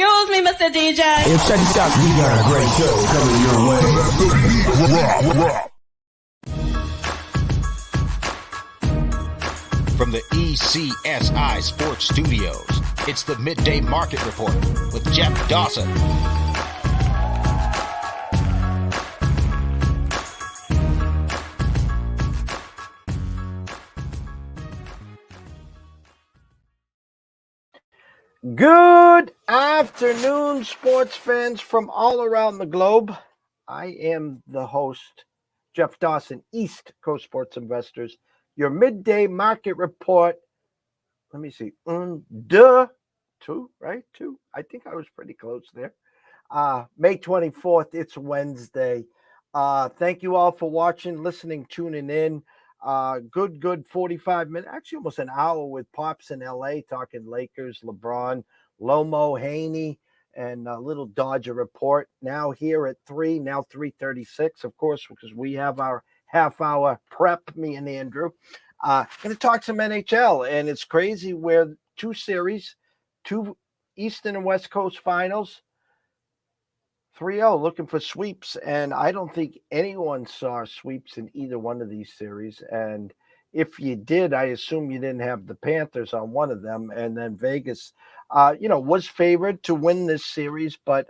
Excuse me, Mr. DJ. Hey, check this out. We got a great show coming your way. From the ECSI Sports Studios, it's the Midday Market Report with Jeff Dawson. Good afternoon, sports fans from all around the globe. I am the host, Jeff Dawson, East Coast Sports Investors, your midday market report. Let me see. Two, right? Two. I think I was pretty close there. May 24th. It's Wednesday. Thank you all for watching, listening, tuning in. Good 45 minutes, actually almost an hour with Pops in LA talking Lakers, LeBron, Lomo, Haney, and a little Dodger report. Now here at 3:36, of course, because we have our half-hour prep, me and Andrew. Going to talk some NHL, and it's crazy where two series, two Eastern and West Coast finals, 3-0 looking for sweeps, and I don't think anyone saw sweeps in either one of these series. And if you did, I assume you didn't have the Panthers on one of them. And then Vegas, was favored to win this series, but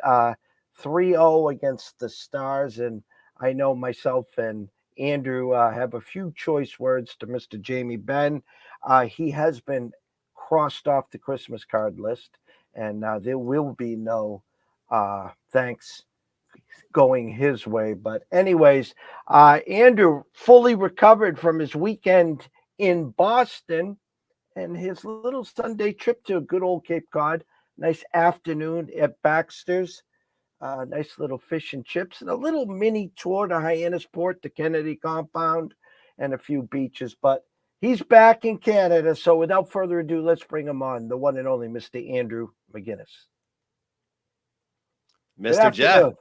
3-0 against the Stars. And I know myself and Andrew have a few choice words to Mr. Jamie Benn. He has been crossed off the Christmas card list, and there will be no thanks going his way. But anyways, Andrew fully recovered from his weekend in Boston and his little Sunday trip to good old Cape Cod. Nice afternoon at Baxter's. Nice little fish and chips and a little mini tour to Hyannisport, the Kennedy compound, and a few beaches. But he's back in Canada. So without further ado, let's bring him on, the one and only Mr. Andrew McInnis. Mr. Jeff,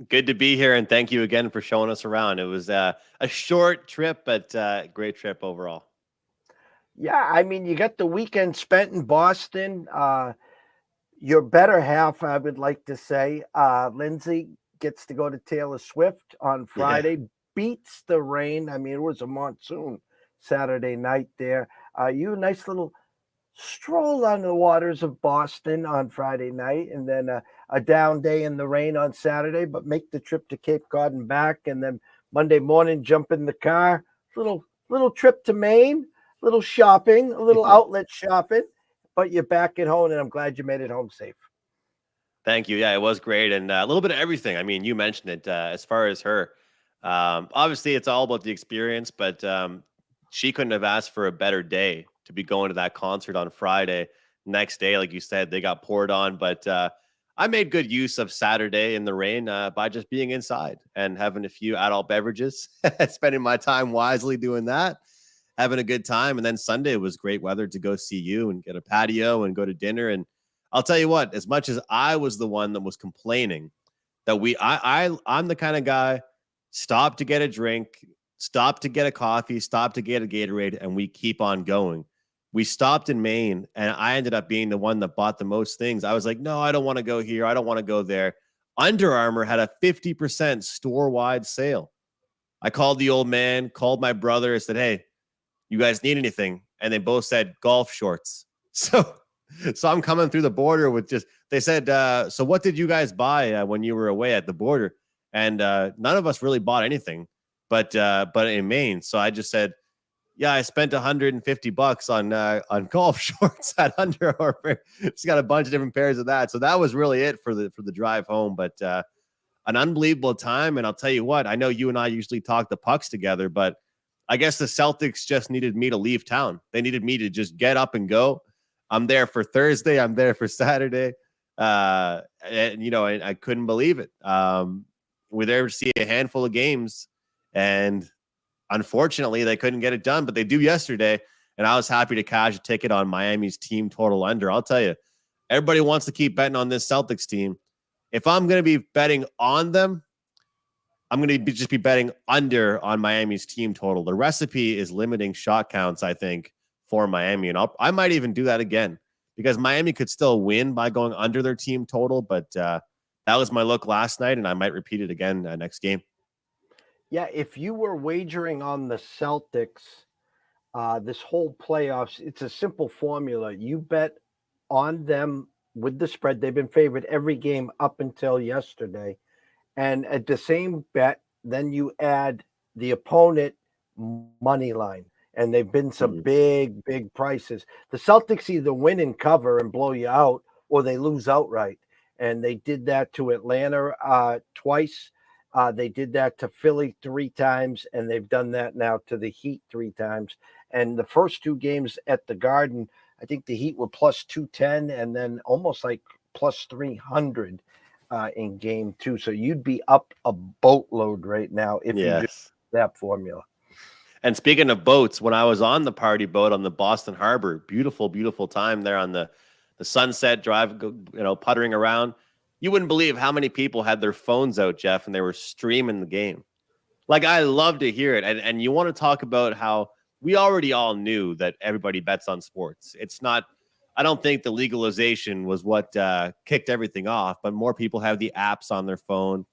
good to be here, and thank you again for showing us around. It was a short trip, but great trip overall. Yeah, I mean, you got the weekend spent in Boston. Your better half, I would like to say, Lindsay gets to go to Taylor Swift on Friday, beats the rain. I mean, it was a monsoon Saturday night there. You a nice little stroll on the waters of Boston on Friday night, and then a down day in the rain on Saturday, but make the trip to Cape Cod and back, and then Monday morning jump in the car, little trip to Maine, little shopping, a little outlet shopping, but you're back at home, and I'm glad you made it home safe. Thank you. Yeah, it was great, and a little bit of everything. I mean, you mentioned it. As far as her, obviously it's all about the experience, but she couldn't have asked for a better day to be going to that concert on Friday. Next day, like you said, they got poured on, but I made good use of Saturday in the rain by just being inside and having a few adult beverages, spending my time wisely doing that, having a good time. And then Sunday was great weather to go see you and get a patio and go to dinner. And I'll tell you what, as much as I was the one that was complaining that I'm the kind of guy, stop to get a drink, stop to get a coffee, stop to get a Gatorade, and we keep on going. We stopped in Maine, and I ended up being the one that bought the most things. I was like, no, I don't want to go here. I don't want to go there. Under Armour had a 50% store-wide sale. I called the old man, called my brother, and said, hey, you guys need anything? And they both said golf shorts. So I'm coming through the border with they said, so what did you guys buy when you were away at the border? And none of us really bought anything, but in Maine. So I just said, yeah, I spent $150 on golf shorts at Under Armour. Just got a bunch of different pairs of that. So that was really it for the drive home. But an unbelievable time. And I'll tell you what, I know you and I usually talk the pucks together, but I guess the Celtics just needed me to leave town. They needed me to just get up and go. I'm there for Thursday. I'm there for Saturday. And I couldn't believe it. We're there to see a handful of games, and unfortunately, they couldn't get it done, but they do yesterday, and I was happy to cash a ticket on Miami's team total under. I'll tell you, everybody wants to keep betting on this Celtics team. If I'm going to be betting on them, I'm going to just be betting under on Miami's team total. The recipe is limiting shot counts, I think, for Miami, and I might even do that again. because Miami could still win by going under their team total. But that was my look last night, and I might repeat it again next game. Yeah, if you were wagering on the Celtics, this whole playoffs, it's a simple formula. You bet on them with the spread. They've been favored every game up until yesterday. And at the same bet, then you add the opponent money line. And they've been some big prices. The Celtics either win and cover and blow you out, or they lose outright. And they did that to Atlanta twice. They did that to Philly 3 times, and they've done that now to the Heat 3 times. And the first 2 games at the Garden, I think the Heat were plus 210 and then almost like plus 300 in game 2. So you'd be up a boatload right now if you did that formula. And speaking of boats, when I was on the party boat on the Boston Harbor, beautiful, beautiful time there on the Sunset Drive, puttering around. You wouldn't believe how many people had their phones out, Jeff, and they were streaming the game. Like, I love to hear it. And you want to talk about how we already all knew that everybody bets on sports. It's not, I don't think the legalization was what kicked everything off, but more people have the apps on their phone.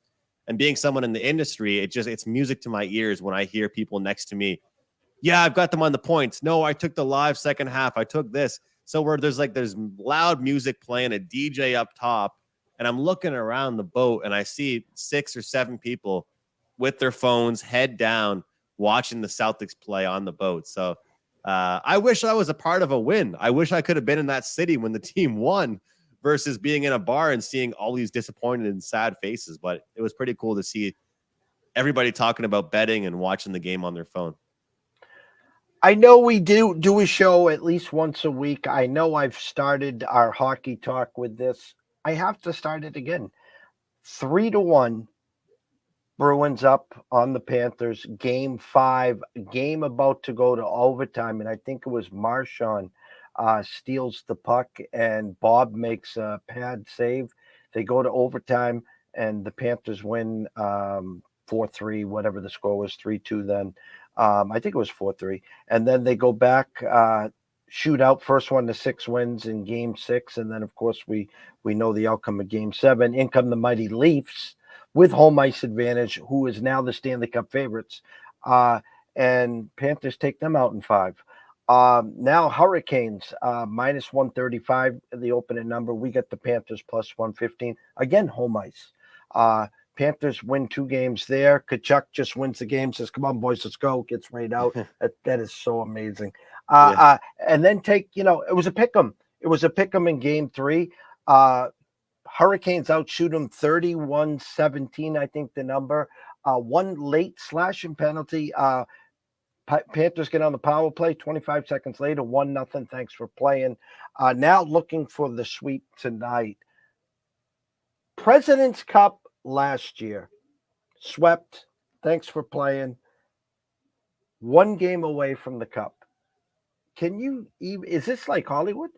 And being someone in the industry, it's music to my ears when I hear people next to me. Yeah, I've got them on the points. No, I took the live second half. I took this. So where there's loud music playing, a DJ up top, and I'm looking around the boat and I see 6 or 7 people with their phones, head down, watching the Celtics play on the boat. So I wish I was a part of a win. I wish I could have been in that city when the team won versus being in a bar and seeing all these disappointed and sad faces. But it was pretty cool to see everybody talking about betting and watching the game on their phone. I know we do a show at least once a week. I know I've started our hockey talk with this. I have to start it again. 3-1 Bruins up on the Panthers. Game 5, game about to go to overtime. And I think it was Marchand steals the puck and Bob makes a pad save. They go to overtime and the Panthers win 4-3, whatever the score was, 3-2 then. I think it was 4-3. And then they go back, shootout, first 1-6 wins in game 6. And then, of course, we know the outcome of game 7. In come the mighty Leafs with home ice advantage, who is now the Stanley Cup favorites. And Panthers take them out in 5. Now Hurricanes, minus 135, the opening number. We get the Panthers plus 115. Again, home ice. Panthers win 2 games there. Kachuk just wins the game, says, come on, boys, let's go. Gets right out. That is so amazing. And then it was a pick 'em. It was a pick 'em in game 3. Hurricanes outshoot them 31-17, I think the number. One late slashing penalty. Panthers get on the power play 25 seconds later, 1-0. Thanks for playing. Now looking for the sweep tonight. President's Cup last year, swept. Thanks for playing. 1 game away from the cup. Can you even? Is this like Hollywood?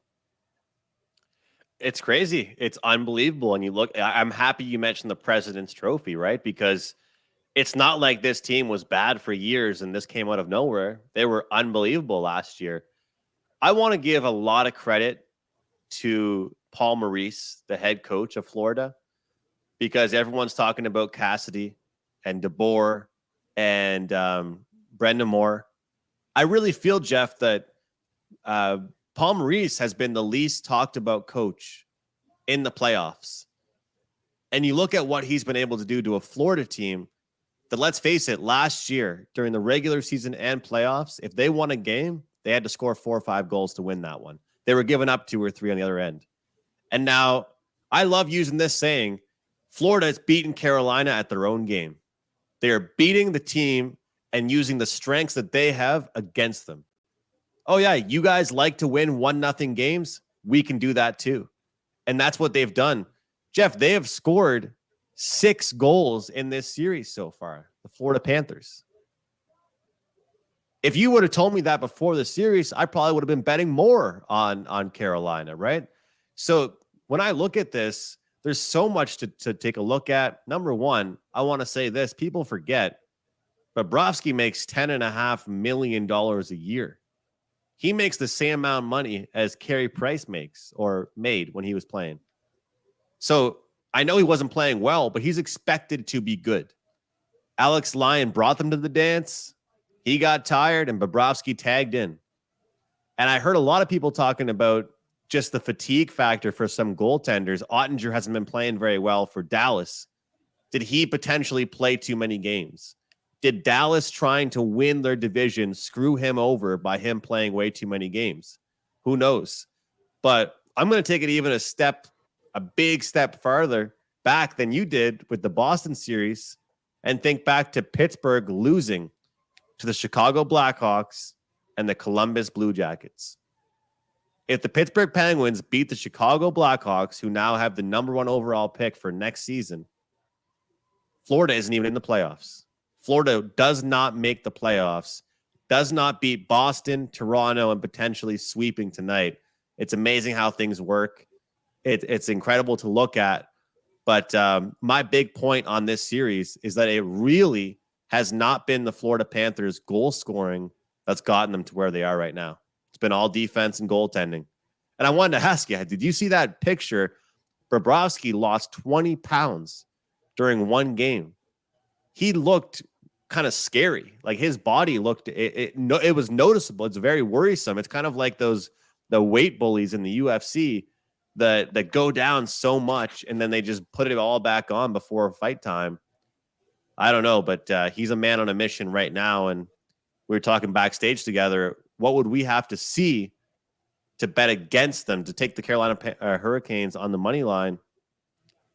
It's crazy. It's unbelievable. And you look. I'm happy you mentioned the President's Trophy, right? Because it's not like this team was bad for years and this came out of nowhere. They were unbelievable last year. I want to give a lot of credit to Paul Maurice, the head coach of Florida, because everyone's talking about Cassidy and DeBoer and Brendan Moore. I really feel, Jeff, that Paul Maurice has been the least talked about coach in the playoffs. And you look at what he's been able to do to a Florida team that, let's face it, last year during the regular season and playoffs, if they won a game, they had to score 4 or 5 goals to win that one. They were giving up 2 or 3 on the other end. And now I love using this saying, Florida has beaten Carolina at their own game. They are beating the team and using the strengths that they have against them. Oh, yeah, you guys like to win 1-0 games? We can do that too. And that's what they've done. Jeff, they have scored 6 goals in this series so far, the Florida Panthers. If you would have told me that before the series, I probably would have been betting more on Carolina, right? So when I look at this, there's so much to take a look at. Number one, I want to say this. People forget, Bobrovsky makes $10.5 million a year. he makes the same amount of money as Carey Price makes or made when he was playing. So I know he wasn't playing well, but he's expected to be good. Alex Lyon brought them to the dance. He got tired, and Bobrovsky tagged in. And I heard a lot of people talking about just the fatigue factor for some goaltenders. Ottinger hasn't been playing very well for Dallas. Did he potentially play too many games? Did Dallas trying to win their division screw him over by him playing way too many games? Who knows? But I'm going to take it even a big step farther back than you did with the Boston series and think back to Pittsburgh losing to the Chicago Blackhawks and the Columbus Blue Jackets. If the Pittsburgh Penguins beat the Chicago Blackhawks, who now have the number 1 overall pick for next season, Florida isn't even in the playoffs. Florida does not make the playoffs, does not beat Boston, Toronto, and potentially sweeping tonight. It's amazing how things work. It's incredible to look at. But my big point on this series is that it really has not been the Florida Panthers' goal scoring that's gotten them to where they are right now. It's been all defense and goaltending. And I wanted to ask you, did you see that picture? Bobrovsky lost 20 pounds during one game. He looked kind of scary. Like his body looked, it was noticeable. It's very worrisome. It's kind of like the weight bullies in the UFC that go down so much and then they just put it all back on before fight time. I don't know, but he's a man on a mission right now. And we were talking backstage together. What would we have to see to bet against them, to take the Carolina Hurricanes on the money line?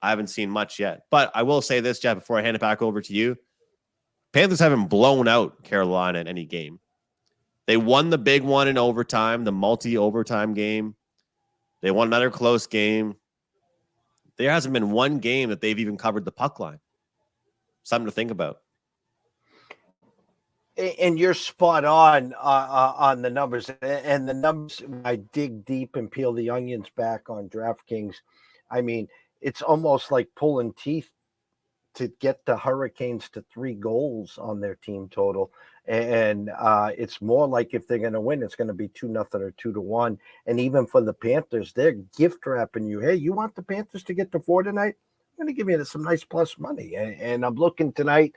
I haven't seen much yet. But I will say this, Jeff, before I hand it back over to you. Panthers haven't blown out Carolina in any game. They won the big one in overtime, the multi-overtime game. They won another close game. There hasn't been one game that they've even covered the puck line. Something to think about. And you're spot on the numbers. And the numbers, when I dig deep and peel the onions back on DraftKings, I mean, it's almost like pulling teeth to get the Hurricanes to 3 goals on their team total. And it's more like if they're going to win, it's going to be 2-0 or 2-1. And even for the Panthers, they're gift wrapping you. Hey, you want the Panthers to get to 4 tonight? I'm going to give you some nice plus money. And I'm looking tonight,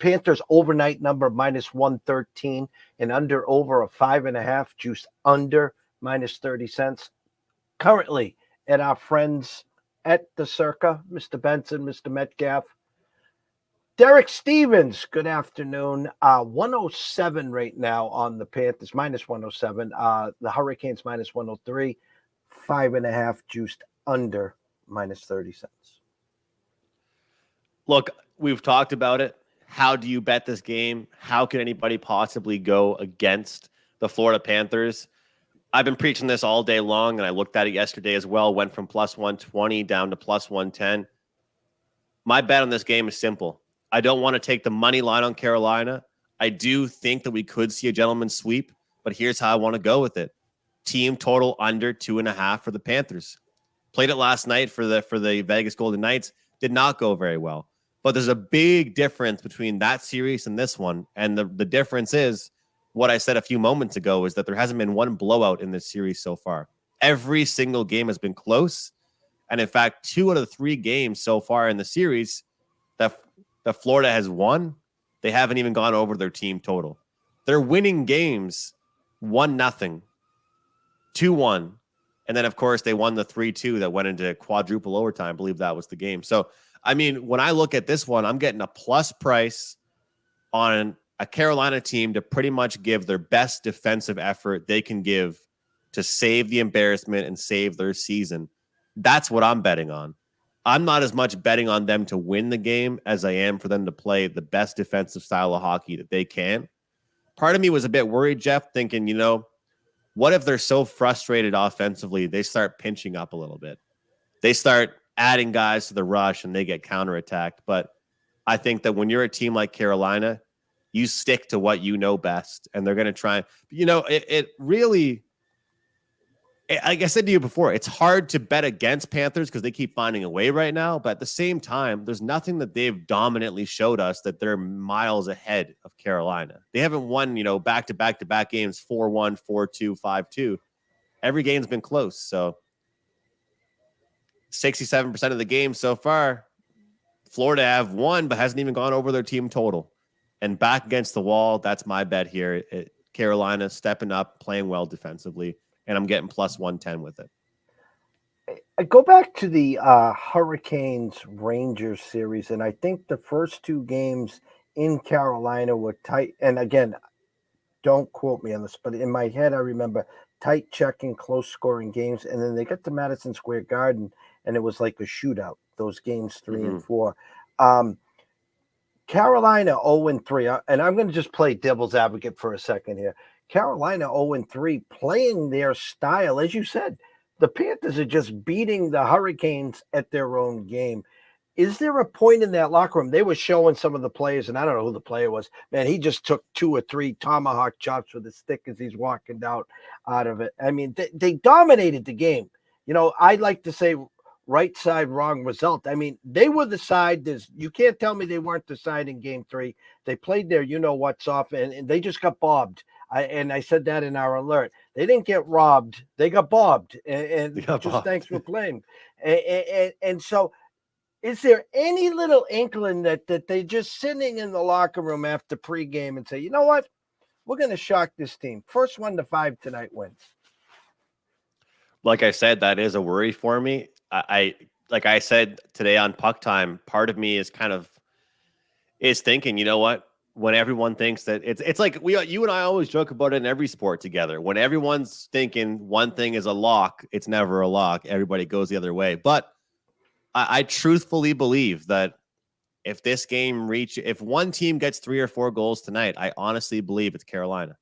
Panthers overnight number -113 and under over a 5.5, juice under -30 cents. Currently at our friends at the Circa, Mr. Benson, Mr. Metcalf. Derek Stevens, good afternoon. 107 right now on the Panthers, -107. The Hurricanes -103, 5.5 juiced under -30 cents. Look, we've talked about it. How do you bet this game? How can anybody possibly go against the Florida Panthers? I've been preaching this all day long, and I looked at it yesterday as well. Went from +120 down to +110. My bet on this game is simple. I don't want to take the money line on Carolina. I do think that we could see a gentleman's sweep, but here's how I want to go with it. Team total under 2.5 for the Panthers. Played it last night for the Vegas Golden Knights. Did not go very well. But there's a big difference between that series and this one. And the difference is what I said a few moments ago is that there hasn't been one blowout in this series so far. Every single game has been close. And in fact, 2 out of the 3 games so far in the series that Florida has won, they haven't even gone over their team total. They're winning games 1-0, 2-1. And then, of course, they won the 3-2 that went into quadruple overtime. I believe that was the game. So, I mean, when I look at this one, I'm getting a plus price on a Carolina team to pretty much give their best defensive effort they can give to save the embarrassment and save their season. That's what I'm betting on. I'm not as much betting on them to win the game as I am for them to play the best defensive style of hockey that they can. Part of me was a bit worried, Jeff, thinking, what if they're so frustrated offensively, they start pinching up a little bit? They start adding guys to the rush and they get counterattacked. But I think that when you're a team like Carolina, you stick to what you know best, and they're going to try. It's like I said to you before, it's hard to bet against Panthers because they keep finding a way right now. But at the same time, there's nothing that they've dominantly showed us that they're miles ahead of Carolina. They haven't won, back-to-back games 4-1, 4-2, 5-2. Every game's been close. So 67% of the games so far, Florida have won, but hasn't even gone over their team total. And back against the wall, that's my bet here. Carolina stepping up, playing well defensively, and I'm getting plus 110 with it. I go back to the Hurricanes-Rangers series, and I think the first two games in Carolina were tight. And again, don't quote me on this, but in my head, I remember tight checking, close-scoring games, and then they got to Madison Square Garden, and it was like a shootout, those games 3 and 4. Carolina 0-3, and I'm going to just play devil's advocate for a second here. Carolina 0-3, playing their style. As you said, the Panthers are just beating the Hurricanes at their own game. Is there a point in that locker room? They were showing some of the players, and I don't know who the player was. Man, he just took 2 or 3 tomahawk chops with a stick as he's walking out of it. I mean, they dominated the game. I like to say right side, wrong result. I mean, they were the side. You can't tell me they weren't the side in game 3. They played their what's off, and they just got bobbed. I said that in our alert. They didn't get robbed. They got bobbed. And bobbed. Thanks for playing. And so is there any little inkling that they're just sitting in the locker room after pregame and say, you know what? We're going to shock this team. First 1 to 5 tonight wins. Like I said, that is a worry for me. Like I said today on Puck Time, part of me is thinking, you know what? When everyone thinks that it's like you and I always joke about it in every sport together. When everyone's thinking one thing is a lock, it's never a lock. Everybody goes the other way. But I truthfully believe that if this game if one team gets 3 or 4 goals tonight, I honestly believe it's Carolina.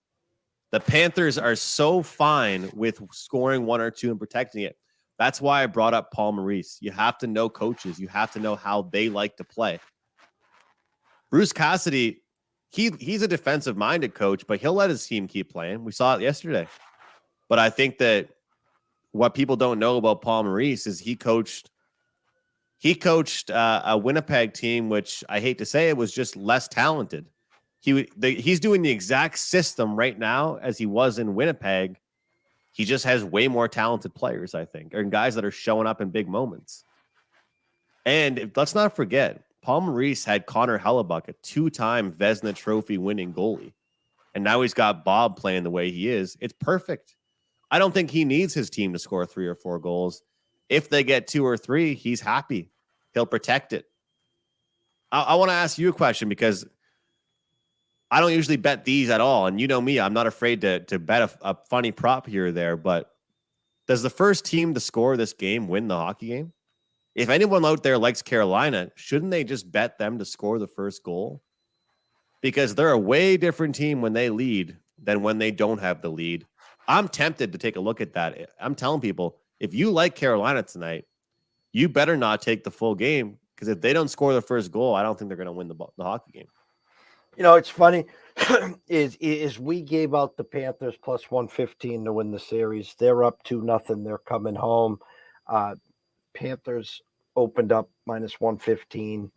The Panthers are so fine with scoring 1 or 2 and protecting it. That's why I brought up Paul Maurice. You have to know coaches. You have to know how they like to play. Bruce Cassidy, he's a defensive-minded coach, but he'll let his team keep playing. We saw it yesterday. But I think that what people don't know about Paul Maurice is he coached a Winnipeg team, which I hate to say it was just less talented. He's doing the exact system right now as he was in Winnipeg. He just has way more talented players, I think, and guys that are showing up in big moments. And let's not forget, Paul Maurice had Connor Hellebuck, a 2-time Vezina Trophy winning goalie. And now he's got Bob playing the way he is. It's perfect. I don't think he needs his team to score 3 or 4 goals. If they get 2 or 3, he's happy. He'll protect it. I want to ask you a question because I don't usually bet these at all. And you know me, I'm not afraid to bet a funny prop here or there. But does the first team to score this game win the hockey game? If anyone out there likes Carolina, shouldn't they just bet them to score the first goal? Because they're a way different team when they lead than when they don't have the lead. I'm tempted to take a look at that. I'm telling people, if you like Carolina tonight, you better not take the full game because if they don't score the first goal, I don't think they're going to win the hockey game. It's funny is we gave out the Panthers plus 115 to win the series. They're up 2-0. They're coming home. Panthers opened up minus 115,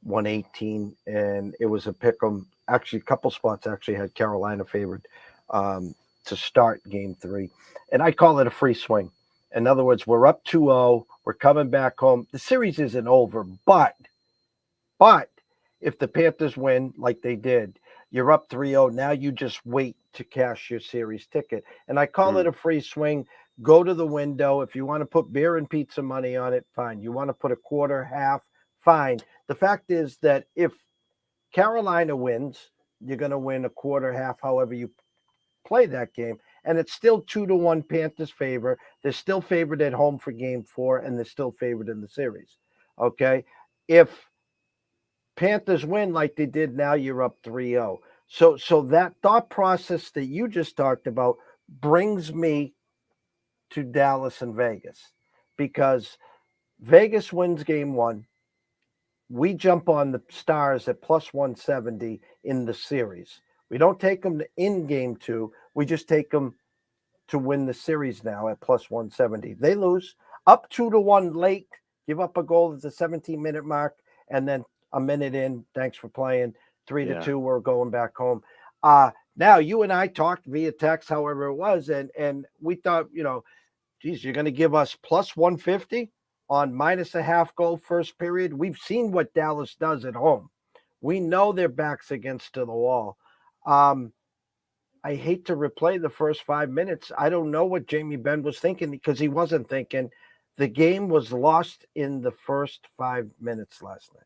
118, and it was a pick 'em. Actually, a couple spots actually had Carolina favored to start game 3. And I call it a free swing. In other words, we're up 2-0. We're coming back home. The series isn't over, but if the Panthers win like they did, you're up 3-0. Now you just wait to cash your series ticket. And I call it a free swing. Go to the window. If you want to put beer and pizza money on it, fine. You want to put a quarter, half, fine. The fact is that if Carolina wins, you're going to win a quarter, half, however you play that game. And it's still 2-1 Panthers favor. They're still favored at home for game 4, and they're still favored in the series. Okay? If Panthers win like they did now, you're up 3-0. So that thought process that you just talked about brings me to Dallas and Vegas, because Vegas wins game 1. We jump on the Stars at plus 170 in the series. We don't take them in game 2. We just take them to win the series now at plus 170. They lose up 2-1 late, give up a goal at the 17-minute mark, and then a minute in, thanks for playing, 3-2, we're going back home. Now, you and I talked via text, however it was, and we thought, geez, you're going to give us plus 150 on minus a half goal first period. We've seen what Dallas does at home. We know their backs against to the wall. I hate to replay the first 5 minutes. I don't know what Jamie Benn was thinking, because he wasn't thinking. The game was lost in the first 5 minutes last night.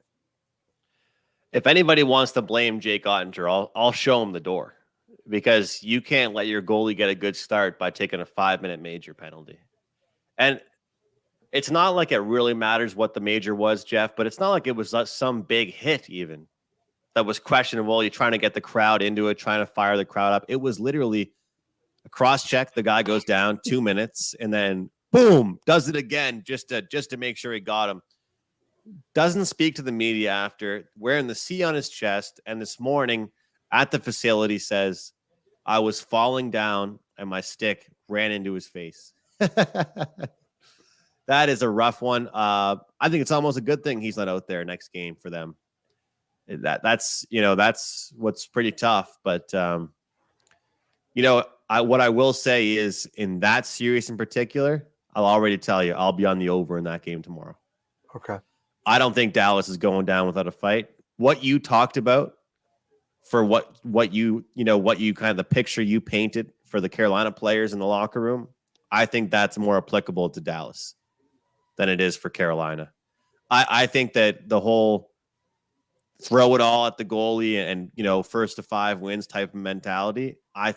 If anybody wants to blame Jake Ottinger, I'll show him the door, because you can't let your goalie get a good start by taking a 5-minute major penalty. And it's not like it really matters what the major was, Jeff, but it's not like it was some big hit even that was questionable. You're trying to get the crowd into it, trying to fire the crowd up. It was literally a cross check. The guy goes down 2 minutes and then boom, does it again just to make sure he got him. Doesn't speak to the media after, wearing the C on his chest. And this morning at the facility says, I was falling down and my stick ran into his face. That is a rough one. I think it's almost a good thing he's not out there next game for them. That's what's pretty tough. But what I will say is, in that series in particular, I'll already tell you, I'll be on the over in that game tomorrow. Okay. I don't think Dallas is going down without a fight. What you talked about for what you kind of the picture you painted for the Carolina players in the locker room, I think that's more applicable to Dallas than it is for Carolina. I think that the whole throw it all at the goalie and first to 5 wins type of mentality, I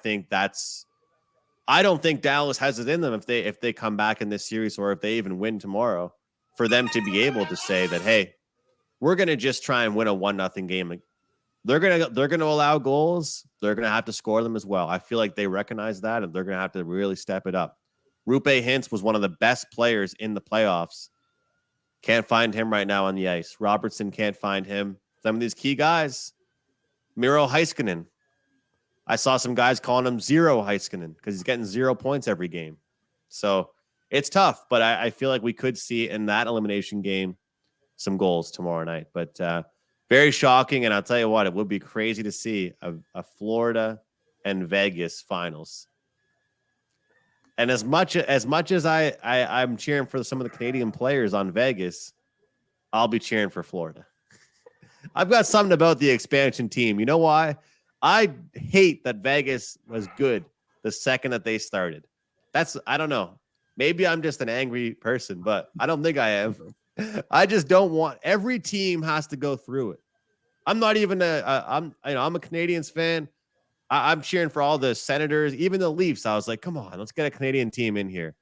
don't think Dallas has it in them if they come back in this series, or if they even win tomorrow, for them to be able to say that, hey, we're going to just try and win a 1-0 game. They're going to allow goals. They're going to have to score them as well. I feel like they recognize that, and they're going to have to really step it up. Roope Hintz was one of the best players in the playoffs. Can't find him right now on the ice. Robertson can't find him. Some of these key guys, Miro Heiskanen. I saw some guys calling him Zero Heiskanen because he's getting 0 points every game. So it's tough, but I feel like we could see in that elimination game some goals tomorrow night. But very shocking, and I'll tell you what, it would be crazy to see a Florida and Vegas finals. And as much as I'm cheering for some of the Canadian players on Vegas, I'll be cheering for Florida. I've got something about the expansion team. You know why? I hate that Vegas was good the second that they started. I don't know. Maybe I'm just an angry person, but I don't think I am. I just don't want, every team has to go through it. I'm not even I'm a Canadians fan. I'm cheering for all the Senators, even the Leafs. I was like, come on, let's get a Canadian team in here.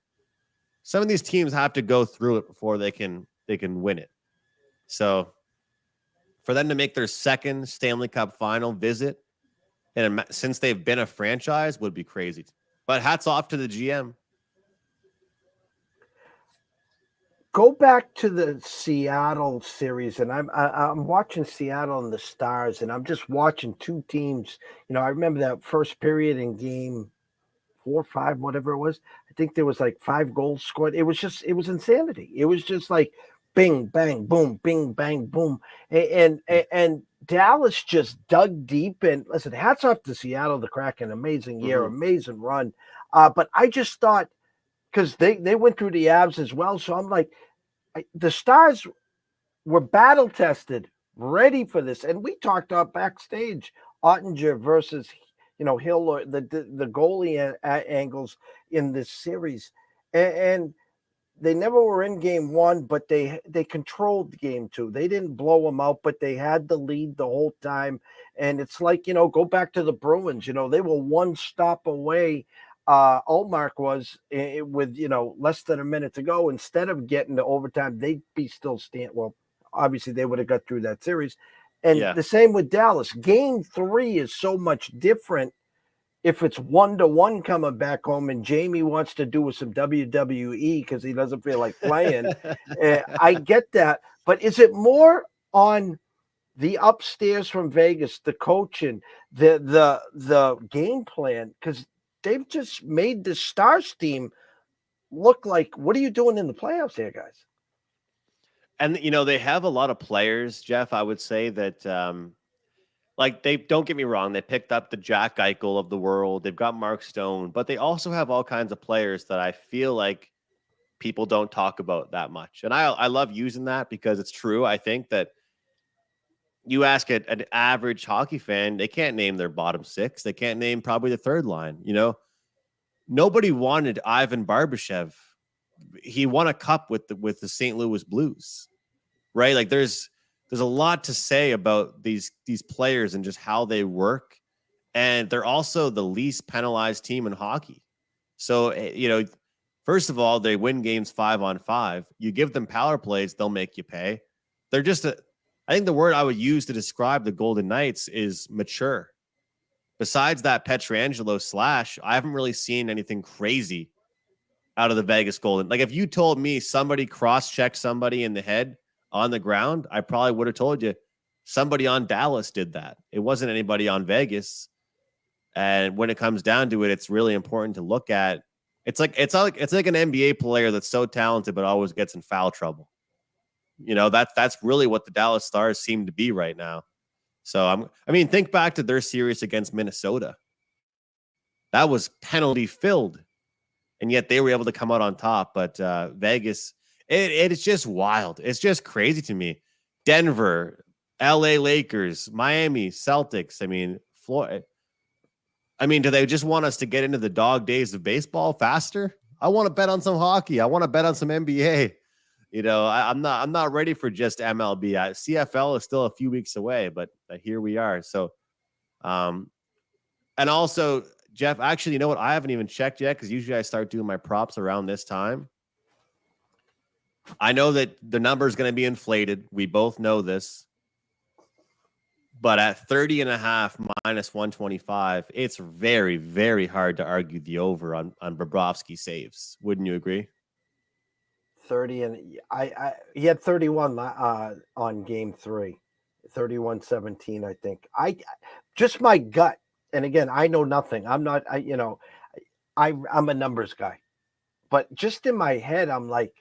Some of these teams have to go through it before they can win it. So for them to make their second Stanley Cup final visit, and since they've been a franchise, would be crazy. But hats off to the GM. Go back to the Seattle series, and I'm watching Seattle and the Stars, and I'm just watching two teams. I remember that first period in game 4 or 5, whatever it was. I think there was like 5 goals scored. It was insanity. It was just like bing, bang, boom, bing, bang, boom. And Dallas just dug deep. And listen, hats off to Seattle, the Kraken. Amazing year, amazing run. But I just thought, because they went through the Avs as well. So I'm like, the Stars were battle tested, ready for this. And we talked about backstage, Ottinger versus, Hill, or the goalie angles in this series. And they never were in game 1, but they controlled game 2. They didn't blow them out, but they had the lead the whole time. And it's like, go back to the Bruins. They were one stop away. Ullmark was with, less than a minute to go. Instead of getting to overtime, they'd be still well, obviously they would have got through that series. And the same with Dallas. Game 3 is so much different if it's 1-1 coming back home and Jamie wants to do some WWE because he doesn't feel like playing. I get that. But is it more on the upstairs from Vegas, the coaching, the game plan? Because they've just made the Stars team look like, what are you doing in the playoffs here, guys? And, they have a lot of players, Jeff, I would say that, like, they don't get me wrong. They picked up the Jack Eichel of the world. They've got Mark Stone, but they also have all kinds of players that I feel like people don't talk about that much. And I love using that because it's true. I think that you ask an average hockey fan, they can't name their bottom six. They can't name probably the third line. Nobody wanted Ivan Barbashev. He won a cup with the St. Louis Blues, right? Like there's a lot to say about these players and just how they work. And they're also the least penalized team in hockey. So, first of all, they win games 5-on-5. You give them power plays, they'll make you pay. They're just I think the word I would use to describe the Golden Knights is mature. Besides that Pietrangelo slash, I haven't really seen anything crazy out of the Vegas Golden. Like if you told me somebody cross-checked somebody in the head on the ground, I probably would have told you somebody on Dallas did that. It wasn't anybody on Vegas. And when it comes down to it, it's really important to look at. It's like an NBA player that's so talented but always gets in foul trouble. That's really what the Dallas Stars seem to be right now. So think back to their series against Minnesota. That was penalty filled, and yet they were able to come out on top. But Vegas, it is just wild. It's just crazy to me. Denver, LA Lakers, Miami, Celtics. Florida. Do they just want us to get into the dog days of baseball faster? I want to bet on some hockey. I want to bet on some NBA. I'm not ready for just MLB. CFL is still a few weeks away, but here we are. So, and also, Jeff, actually, you know what? I haven't even checked yet because usually I start doing my props around this time. I know that the number is going to be inflated. We both know this. But at 30.5 minus 125, it's very, very hard to argue the over on Bobrovsky saves. Wouldn't you agree? 30 and he had 31 on game 3, 31-17. I think just my gut. And again, I know nothing. I'm not, I'm a numbers guy, but just in my head, I'm like,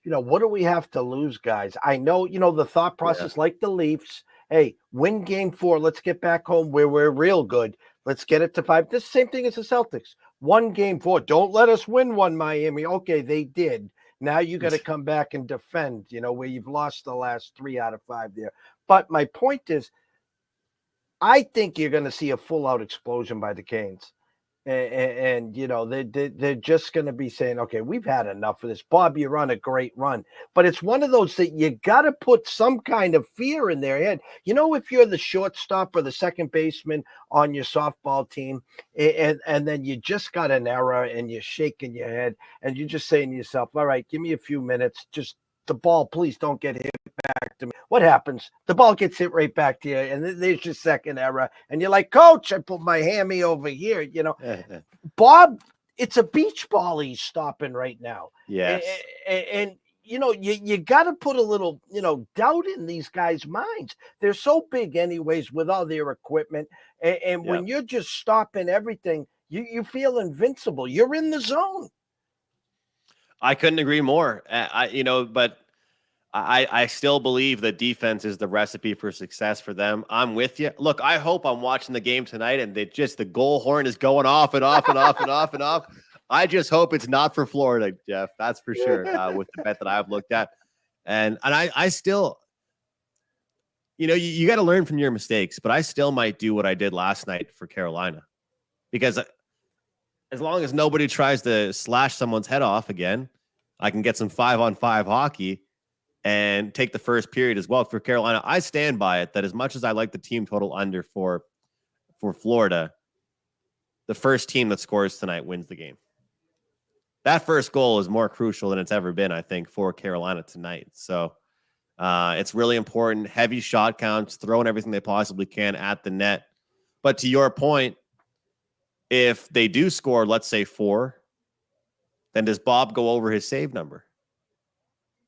what do we have to lose, guys? I know, the thought process, like the Leafs. Hey, win game 4. Let's get back home where we're real good. Let's get it to 5. This same thing as the Celtics. 1 game 4. Don't let us win one, Miami. Okay, they did. Now you got to come back and defend, where you've lost the last 3 out of 5 there. But my point is, I think you're going to see a full-out explosion by the Canes. And they're just going to be saying, okay, we've had enough of this. Bob, you're on a great run. But it's one of those that you got to put some kind of fear in their head. If you're the shortstop or the second baseman on your softball team, and then you just got an error and you're shaking your head and you're just saying to yourself, all right, give me a few minutes. Just the ball, please don't get hit back to me. What happens? The ball gets hit right back to you, and there's your second error. And you're like, Coach, I put my hammy over here. Bob, it's a beach ball he's stopping right now. Yes. And you got to put a little, doubt in these guys' minds. They're so big anyways with all their equipment. And when you're just stopping everything, you feel invincible. You're in the zone. I couldn't agree more. But I still believe that defense is the recipe for success for them. I'm with you. Look, I hope I'm watching the game tonight and the goal horn is going off and off and off and off and off. I just hope it's not for Florida, Jeff. That's for sure. With the bet that I've looked at, and I still, you got to learn from your mistakes. But I still might do what I did last night for Carolina, because as long as nobody tries to slash someone's head off again, I can get some 5-on-5 hockey and take the first period as well for Carolina. I stand by it that as much as I like the team total under for Florida, the first team that scores tonight wins the game. That first goal is more crucial than it's ever been, I think, for Carolina tonight. So it's really important. Heavy shot counts, throwing everything they possibly can at the net. But to your point, if they do score, let's say 4, then does Bob go over his save number?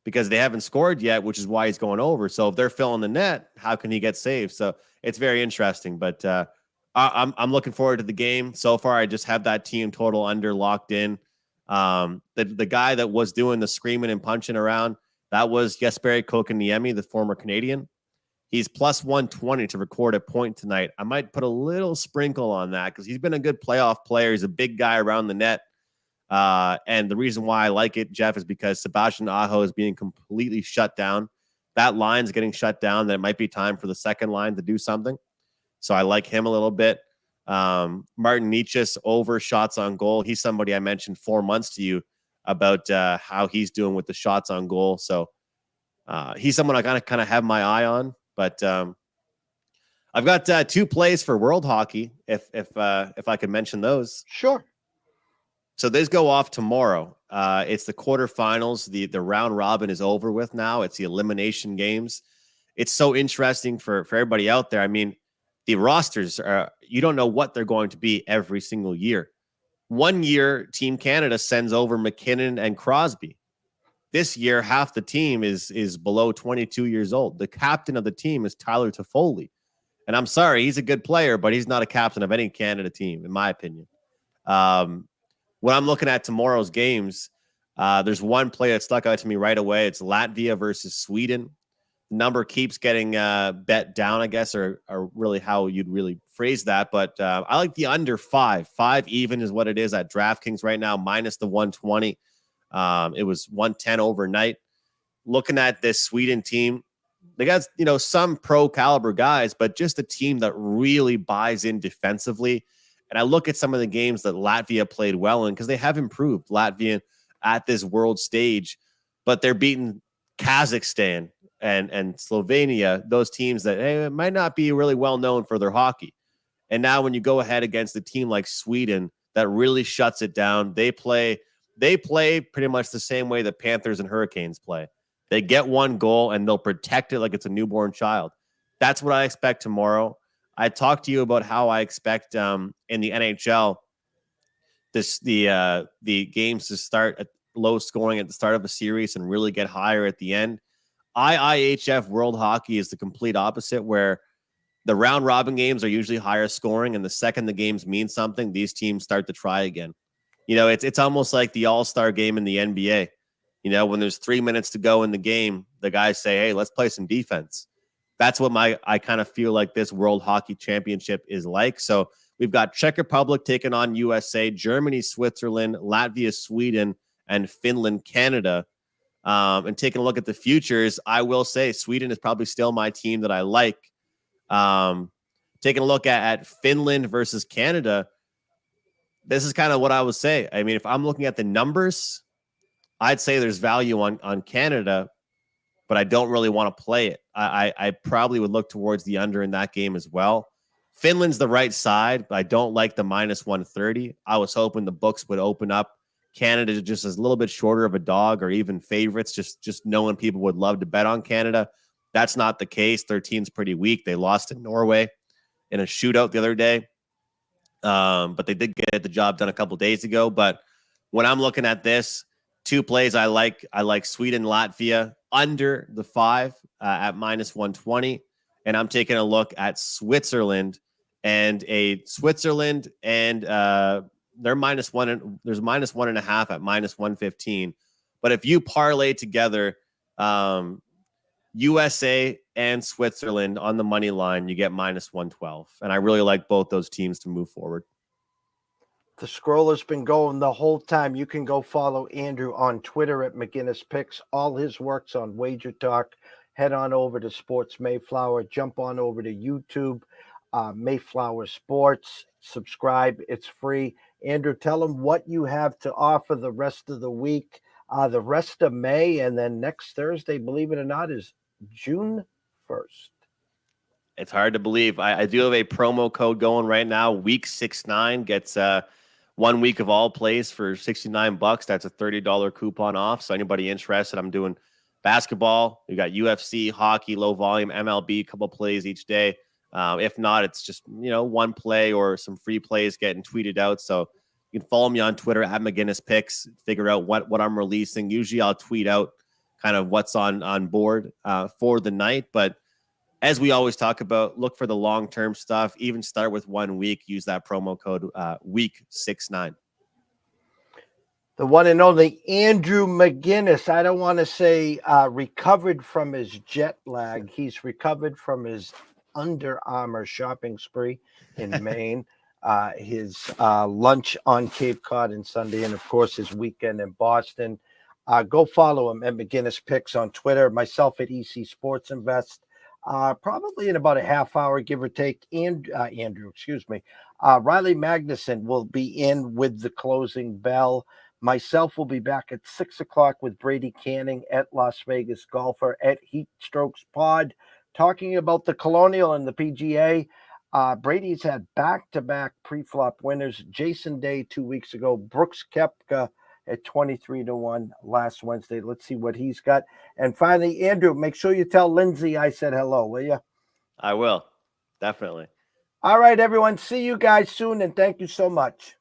Because they haven't scored yet, which is why he's going over. So if they're filling the net, how can he get saved? So it's very interesting. But I'm looking forward to the game. So far, I just have that team total under locked in. The guy that was doing the screaming and punching around, that was Jesperi Kotkaniemi, the former Canadian. He's plus 120 to record a point tonight. I might put a little sprinkle on that because he's been a good playoff player. He's a big guy around the net. And the reason why I like it, Jeff, is because Sebastian Aho is being completely shut down. That line's getting shut down. Then it might be time for the second line to do something. So I like him a little bit. Martin Necas over shots on goal. He's somebody I mentioned 4 months to you about how he's doing with the shots on goal. So he's someone I kind of have my eye on. But I've got 2 plays for World Hockey, if I could mention those. Sure. So these go off tomorrow. It's the quarterfinals. The round robin is over with now. It's the elimination games. It's so interesting for everybody out there. I mean, the rosters are, you don't know what they're going to be every single year. One year, Team Canada sends over McKinnon and Crosby. This year, half the team is below 22 years old. The captain of the team is Tyler Toffoli. And I'm sorry, he's a good player, but he's not a captain of any Canada team, in my opinion. When I'm looking at tomorrow's games, there's one play that stuck out to me right away. It's Latvia versus Sweden. The number keeps getting bet down, I guess, or really how you'd really phrase that. But I like the under 5. 5 even is what it is at DraftKings right now, minus the 120. It was 110 overnight. Looking at this Sweden team, they got, some pro caliber guys, but just a team that really buys in defensively. And I look at some of the games that Latvia played well in because they have improved Latvia at this world stage, but they're beating Kazakhstan and Slovenia, those teams that might not be really well known for their hockey. And now when you go ahead against a team like Sweden that really shuts it down, they play pretty much the same way the Panthers and Hurricanes play. They get one goal and they'll protect it like it's a newborn child. That's what I expect tomorrow. I talked to you about how I expect in the NHL the games to start at low scoring at the start of a series and really get higher at the end. IIHF World Hockey is the complete opposite, where the round robin games are usually higher scoring, and the second the games mean something, these teams start to try again. It's almost like the All-Star game in the NBA. When there's 3 minutes to go in the game, the guys say, hey, let's play some defense. That's what I kind of feel like this World Hockey Championship is like. So we've got Czech Republic taking on USA, Germany, Switzerland, Latvia, Sweden, and Finland, Canada. And taking a look at the futures, I will say Sweden is probably still my team that I like. Taking a look at Finland versus Canada, this is kind of what I would say. I mean, if I'm looking at the numbers, I'd say there's value on Canada, but I don't really want to play it. I probably would look towards the under in that game as well. Finland's the right side, but I don't like the minus 130. I was hoping the books would open up Canada just as a little bit shorter of a dog or even favorites, just knowing people would love to bet on Canada. That's not the case. Their team's pretty weak. They lost to Norway in a shootout the other day. But they did get the job done a couple days ago. But when I'm looking at this, 2 plays I like Sweden, Latvia under the 5 at minus 120. And I'm taking a look at Switzerland and they're minus 1. There's minus 1.5 at minus 115. But if you parlay together USA and Switzerland on the money line, you get minus 112. And I really like both those teams to move forward. The scroll has been going the whole time. You can go follow Andrew on Twitter at McInnis Picks. All his work's on Wager Talk. Head on over to Sports Mayflower. Jump on over to YouTube, Mayflower Sports. Subscribe. It's free. Andrew, tell them what you have to offer the rest of the week, the rest of May, and then next Thursday, believe it or not, is June 1st. It's hard to believe. I do have a promo code going right now. Week 6-9 gets 1 week of all plays for $69. That's a $30 coupon off. So anybody interested, I'm doing basketball. We got UFC, hockey, low volume, MLB, couple plays each day. If not, it's just, one play or some free plays getting tweeted out. So you can follow me on Twitter at McInnis Picks, figure out what I'm releasing. Usually I'll tweet out kind of what's on board for the night. But as we always talk about, look for the long-term stuff. Even start with 1 week. Use that promo code week69. The one and only Andrew McInnis. I don't want to say recovered from his jet lag. He's recovered from his Under Armour shopping spree in Maine, his lunch on Cape Cod and Sunday, and of course his weekend in Boston. Go follow him at McInnis Picks on Twitter. Myself at EC Sports Invest. Probably in about a half hour, give or take. And Andrew, Riley Magnuson will be in with the closing bell. Myself will be back at 6 o'clock with Brady Canning at Las Vegas Golfer at Heat Strokes Pod, talking about the Colonial and the PGA. Brady's had back-to-back pre-flop winners. Jason Day 2 weeks ago, Brooks Koepka at 23-1 last Wednesday. Let's see what he's got. And finally, Andrew, make sure you tell Lindsay I said hello, will you? I will. Definitely. All right, everyone. See you guys soon, and thank you so much.